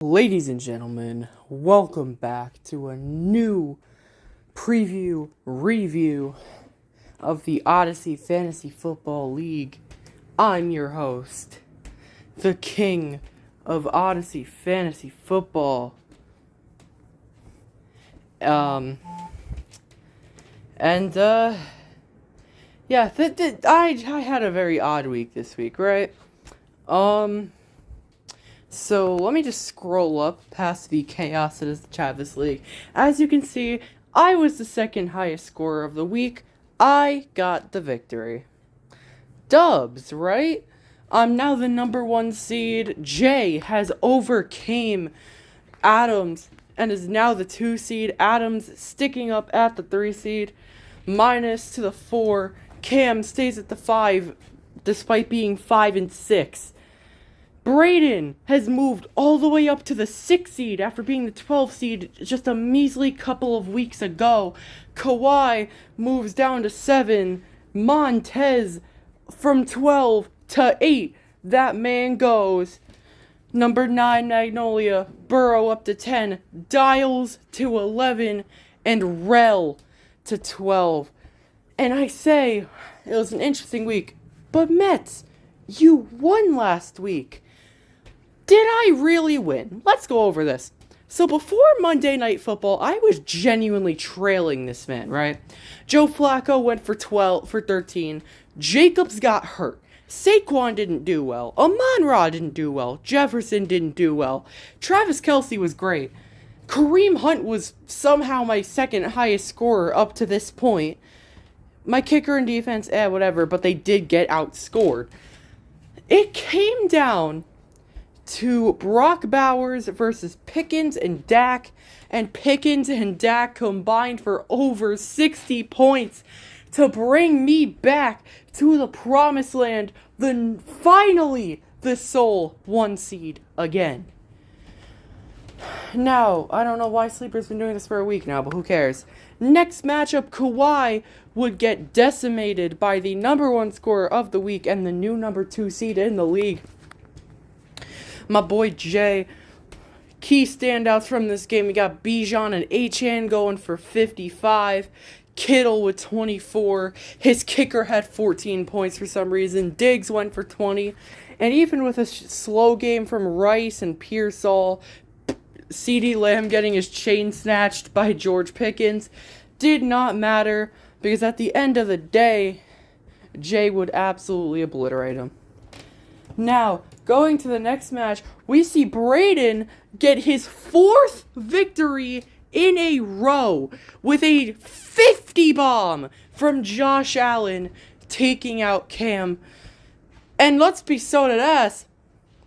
Ladies and gentlemen, welcome back to a new review of the Odyssey Fantasy Football League. I'm your host, the king of Odyssey Fantasy Football. I had a very odd week this week, right? So let me just scroll up past the chaos that is the Chavis League. As you can see, I was the second highest scorer of the week. I got the victory. Dubs, right? I'm now the number 1 seed. Jay has overcame Adams and is now the 2 seed. Adams sticking up at the 3 seed. Minus to the 4. Cam stays at the 5 despite being 5 and 6. Braden has moved all the way up to the 6 seed after being the 12 seed just a measly couple of weeks ago. Kawhi moves down to 7. Montez from 12 to 8. That man goes. Number 9, Magnolia. Burrow up to 10. Dials to 11. And Rel to 12. And I say, it was an interesting week. But Mets, you won last week. Did I really win? Let's go over this. So before Monday Night Football, I was genuinely trailing this man, right? Joe Flacco went for 13. Jacobs got hurt. Saquon didn't do well. Amon-Ra didn't do well. Jefferson didn't do well. Travis Kelce was great. Kareem Hunt was somehow my second highest scorer up to this point. My kicker and defense, whatever, but they did get outscored. It came down to Brock Bowers versus Pickens and Dak, and Pickens and Dak combined for over 60 points to bring me back to the promised land, finally the sole 1 seed again. Now, I don't know why Sleeper's been doing this for a week now, but who cares? Next matchup, Kawhi would get decimated by the number 1 scorer of the week and the new number 2 seed in the league, my boy Jay. Key standouts from this game, we got Bijan and Achane going for 55. Kittle with 24. His kicker had 14 points for some reason. Diggs went for 20. And even with a slow game from Rice and Pearsall, CeeDee Lamb getting his chain snatched by George Pickens did not matter, because at the end of the day, Jay would absolutely obliterate him. Now, going to the next match, we see Braden get his 4th victory in a row with a 50 bomb from Josh Allen taking out Cam. And let's be so dead ass,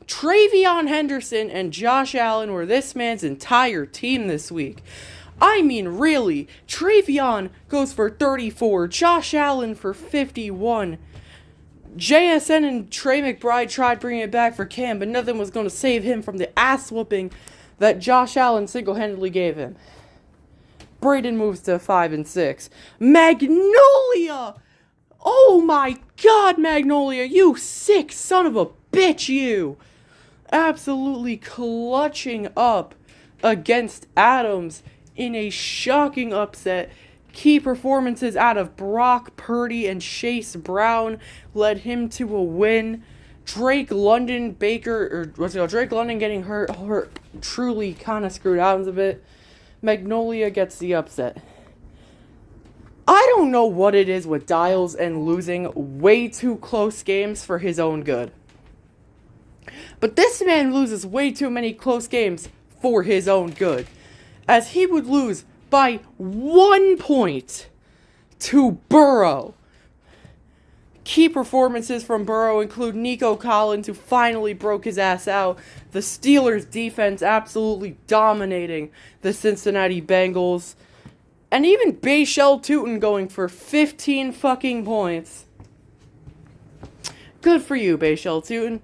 Travion Henderson and Josh Allen were this man's entire team this week. I mean, really, Travion goes for 34, Josh Allen for 51. JSN and Trey McBride tried bringing it back for Cam, but nothing was going to save him from the ass whooping that Josh Allen single-handedly gave him. Braden moves to 5 and 6. Magnolia! Oh my god, Magnolia, you sick son of a bitch, you! Absolutely clutching up against Adams in a shocking upset. Key performances out of Brock Purdy and Chase Brown led him to a win. Drake London getting hurt truly kind of screwed Adams a bit. Magnolia gets the upset. I don't know what it is with Dials and losing way too close games for his own good. But this man loses way too many close games for his own good, as he would lose by 1 point to Burrow. Key performances from Burrow include Nico Collins, who finally broke his ass out. The Steelers' defense absolutely dominating the Cincinnati Bengals. And even Bayshell Tootin going for 15 fucking points. Good for you, Bayshell Tootin.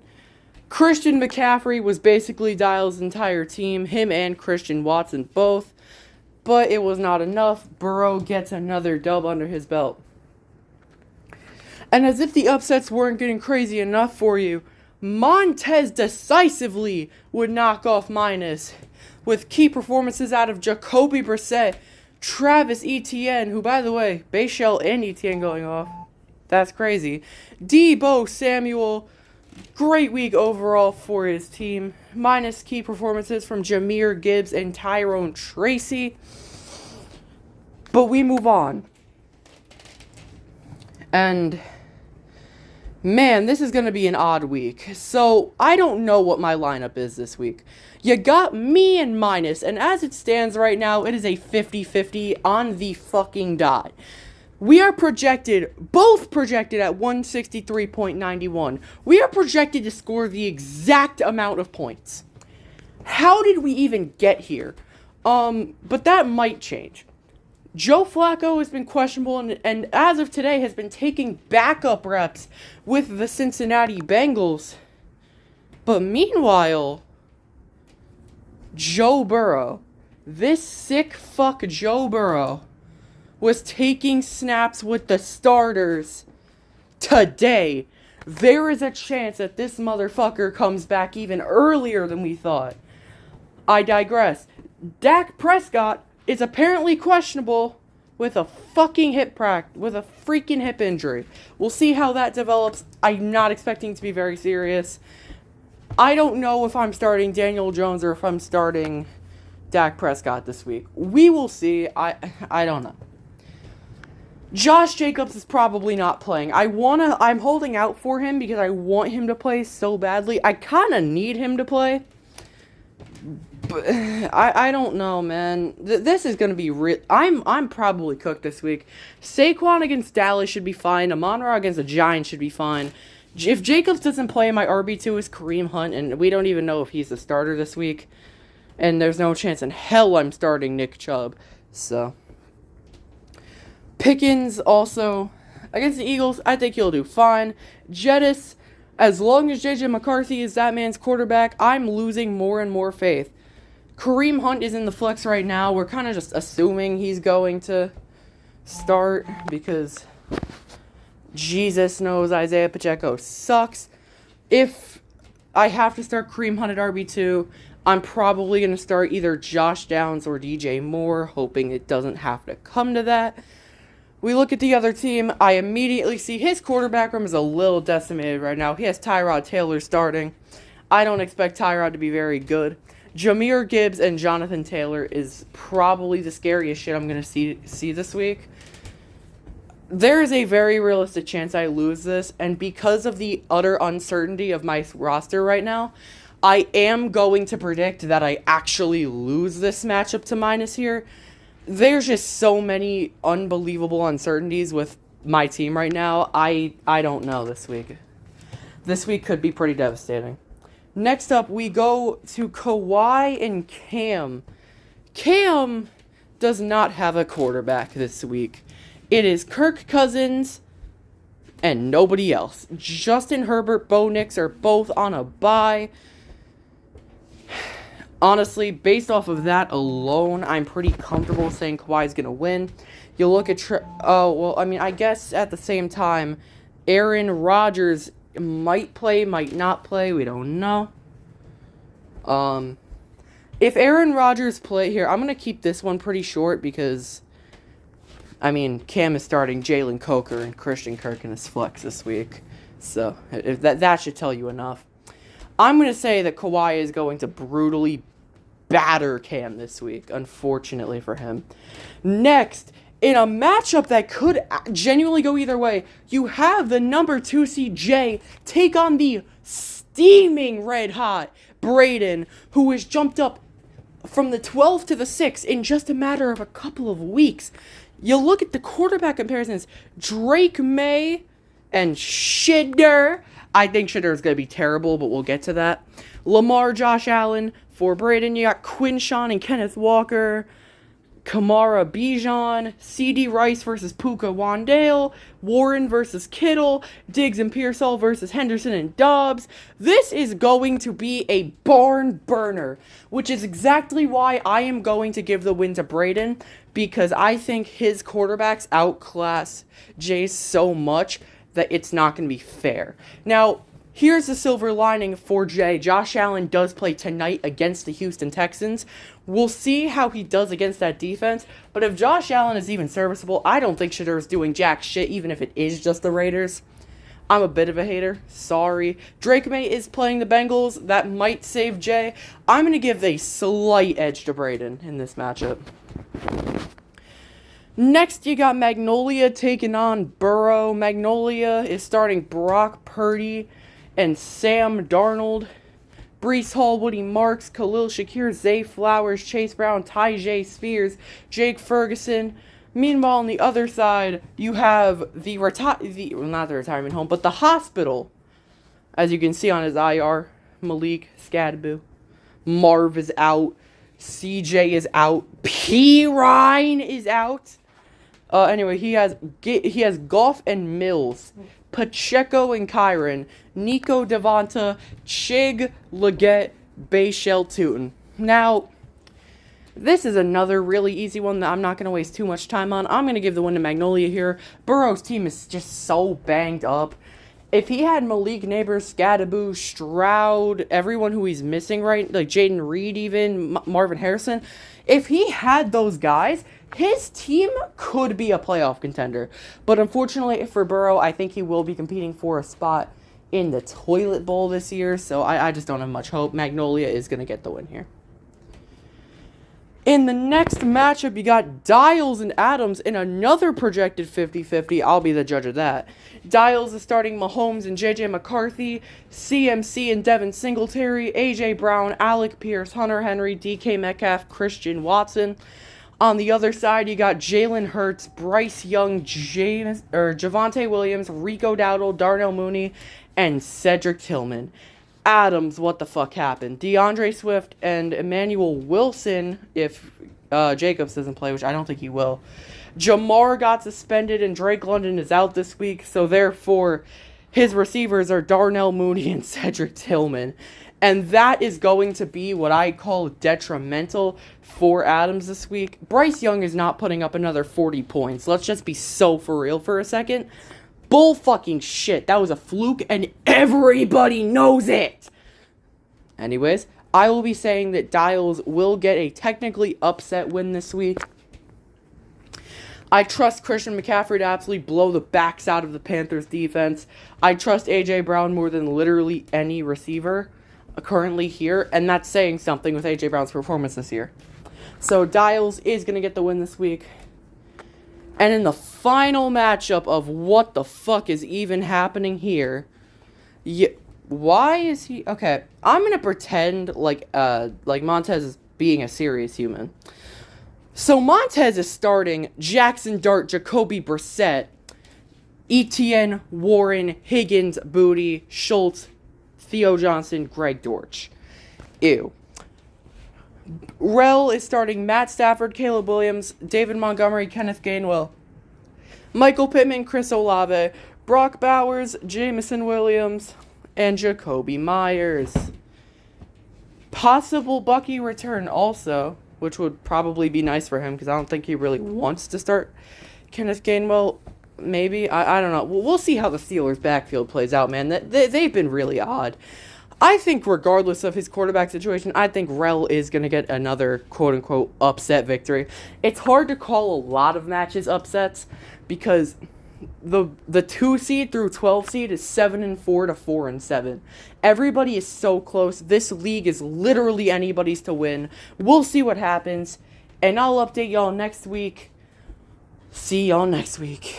Christian McCaffrey was basically Dial's entire team, him and Christian Watson both. But it was not enough. Burrow gets another dub under his belt. And as if the upsets weren't getting crazy enough for you, Montez decisively would knock off minus, with key performances out of Jacoby Brissett, Travis Etienne, who, by the way, Bayshell and Etienne going off. That's crazy. Deebo Samuel, great week overall for his team. Minus key performances from Jahmyr Gibbs and Tyrone Tracy. But we move on. And man, this is going to be an odd week. So, I don't know what my lineup is this week. You got me and minus, and as it stands right now, it is a 50-50 on the fucking dot. We are both projected at 163.91. We are projected to score the exact amount of points. How did we even get here? But that might change. Joe Flacco has been questionable and as of today has been taking backup reps with the Cincinnati Bengals. But meanwhile, Joe Burrow, this sick fuck Joe Burrow, was taking snaps with the starters today. There is a chance that this motherfucker comes back even earlier than we thought. I digress. Dak Prescott is apparently questionable with a freaking hip injury. We'll see how that develops. I'm not expecting it to be very serious. I don't know if I'm starting Daniel Jones or if I'm starting Dak Prescott this week. We will see. I don't know. Josh Jacobs is probably not playing. I'm holding out for him because I want him to play so badly. I kind of need him to play. But I don't know, man. This is going to be real. I'm probably cooked this week. Saquon against Dallas should be fine. Amon-Ra against the Giants should be fine. If Jacobs doesn't play, my RB2 is Kareem Hunt, and we don't even know if he's the starter this week. And there's no chance in hell I'm starting Nick Chubb. So, Pickens also against the Eagles, I think he'll do fine. Jettis, as long as JJ McCarthy is that man's quarterback, I'm losing more and more faith. Kareem Hunt is in the flex right now. We're kind of just assuming he's going to start because Jesus knows Isaiah Pacheco sucks. If I have to start Kareem Hunt at RB2, I'm probably going to start either Josh Downs or DJ Moore, hoping it doesn't have to come to that. We look at the other team. I immediately see his quarterback room is a little decimated right now. He has Tyrod Taylor starting. I don't expect Tyrod to be very good. Jahmyr Gibbs and Jonathan Taylor is probably the scariest shit I'm going to see this week. There is a very realistic chance I lose this, and because of the utter uncertainty of my roster right now, I am going to predict that I actually lose this matchup to minus here. There's just so many unbelievable uncertainties with my team right now. I don't know this week. This week could be pretty devastating. Next up, we go to Kawhi and Cam. Cam does not have a quarterback this week. It is Kirk Cousins and nobody else. Justin Herbert, Bo Nix are both on a bye. Honestly, based off of that alone, I'm pretty comfortable saying Kawhi's going to win. You look at... I guess at the same time, Aaron Rodgers might play, might not play. We don't know. If Aaron Rodgers play here, I'm going to keep this one pretty short because, Cam is starting Jalen Coker and Christian Kirk in his flex this week. So, if that should tell you enough. I'm going to say that Kawhi is going to brutally batter Cam this week, unfortunately for him. Next, in a matchup that could genuinely go either way, you have the number 2 seed Jay take on the steaming red-hot Braden, who has jumped up from the 12th to the 6th in just a matter of a couple of weeks. You look at the quarterback comparisons, Drake May and Shidder. I think Shidder is going to be terrible, but we'll get to that. Lamar, Josh Allen. For Braden, you got Quinshawn and Kenneth Walker. Kamara Bijan. C.D. Rice versus Puka Wandale. Warren versus Kittle. Diggs and Pearsall versus Henderson and Dobbs. This is going to be a barn burner, which is exactly why I am going to give the win to Braden, because I think his quarterbacks outclass Jay's so much that it's not going to be fair. Now, Here's the silver lining for Jay. Josh Allen does play tonight against the Houston Texans. We'll see how he does against that defense. But if Josh Allen is even serviceable, I don't think Shedeur is doing jack shit, even if it is just the Raiders. I'm a bit of a hater. Sorry. Drake May is playing the Bengals. That might save Jay. I'm going to give a slight edge to Braden in this matchup. Next, you got Magnolia taking on Burrow. Magnolia is starting Brock Purdy and Sam Darnold. Breece Hall, Woody Marks, Khalil Shakir, Zay Flowers, Chase Brown, Tyjae Spears, Jake Ferguson. Meanwhile, on the other side, you have not the retirement home, but the hospital. As you can see on his IR, Malik Scadaboo. Marv is out. CJ is out. P. Ryan is out. Anyway, he has Goff and Mills, Pacheco and Kyron, Nico Devonta, Chig, Leggett, Bayshell Tootin. Now, this is another really easy one that I'm not going to waste too much time on. I'm going to give the one to Magnolia here. Burrow's team is just so banged up. If he had Malik Neighbors, Scadaboo, Stroud, everyone who he's missing right, like Jaden Reed even, Marvin Harrison, if he had those guys, his team could be a playoff contender. But unfortunately for Burrow, I think he will be competing for a spot in the toilet bowl this year. So I just don't have much hope. Magnolia is going to get the win here. In the next matchup, you got Dials and Adams in another projected 50-50. I'll be the judge of that. Dials is starting Mahomes and J.J. McCarthy, CMC and Devin Singletary, A.J. Brown, Alec Pierce, Hunter Henry, D.K. Metcalf, Christian Watson. On the other side, you got Jalen Hurts, Bryce Young, Javonte Williams, Rico Dowdle, Darnell Mooney, and Cedric Tillman. Adams, what the fuck happened? DeAndre Swift and Emmanuel Wilson, if Jacobs doesn't play, which I don't think he will. Jamar got suspended and Drake London is out this week, so therefore his receivers are Darnell Mooney and Cedric Tillman. And that is going to be what I call detrimental for Adams this week. Bryce Young is not putting up another 40 points. Let's just be so for real for a second. Bull fucking shit. That was a fluke and everybody knows it. Anyways, I will be saying that Dials will get a technically upset win this week. I trust Christian McCaffrey to absolutely blow the backs out of the Panthers defense. I trust A.J. Brown more than literally any receiver currently here, and that's saying something with A.J. Brown's performance this year. So Dials is going to get the win this week. And in the final matchup of what the fuck is even happening here, why is he... Okay, I'm going to pretend like Montez is being a serious human. So Montez is starting Jackson Dart, Jacoby Brissett, Etienne, Warren, Higgins, Booty, Schultz, Theo Johnson, Greg Dortch. Ew. Rel is starting Matt Stafford, Caleb Williams, David Montgomery, Kenneth Gainwell, Michael Pittman, Chris Olave, Brock Bowers, Jameson Williams, and Jacoby Myers. Possible Bucky return also, which would probably be nice for him because I don't think he really wants to start Kenneth Gainwell. Maybe. I don't know. We'll see how the Steelers' backfield plays out, man. They've been really odd. I think regardless of his quarterback situation, I think Rel is going to get another quote-unquote upset victory. It's hard to call a lot of matches upsets because the 2 seed through 12 seed is 7-4 to 4-7. Everybody is so close. This league is literally anybody's to win. We'll see what happens, and I'll update y'all next week. See y'all next week.